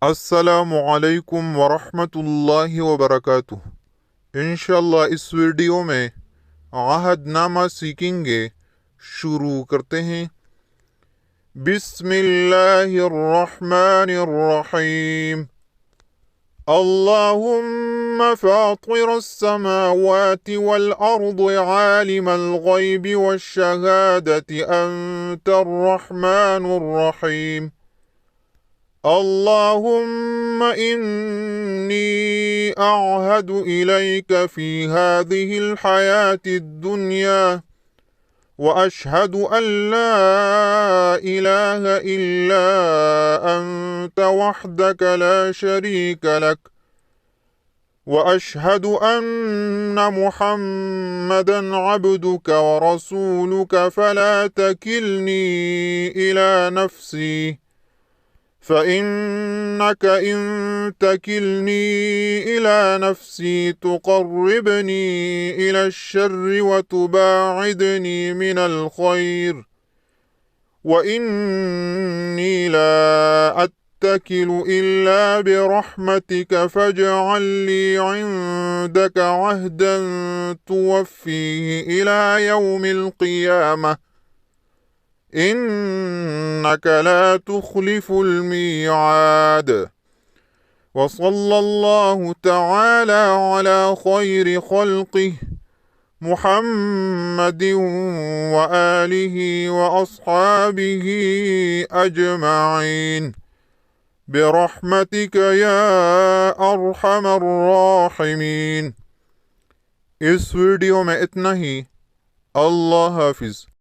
अस्सलामुअलैकुम वरहमतुल्लाहि वबरकातुह। इंशाअल्लाह इस वीडियो में आहदनामा सीखेंगे। शुरू करते हैं। बिस्मिल्लाहिर्रहमानिर्रहीम। अल्लाहुम्मा फातिरस्समावाति वल अर्दि आलिमल गैबि वश्शहादति अंतर्रहमानुर्रहीम। اللهم إني أعهد إليك في هذه الحياة الدنيا وأشهد أن لا إله إلا أنت وحدك لا شريك لك، وأشهد أن محمدا عبدك ورسولك، فلا تكلني إلى نفسي، فإنك إن تكلني إلى نفسي تقربني إلى الشر وتباعدني من الخير، وإني لا أتكل إلا برحمتك، فاجعل لي عندك عهدا توفيه إلى يوم القيامة، إنك لا تخلف الميعاد. وصلى الله تعالى على خير خلقه محمد وآله وأصحابه أجمعين برحمتك يا أرحم الراحمين। इस वीडियो में इतना ही। अल्लाह हाफिज।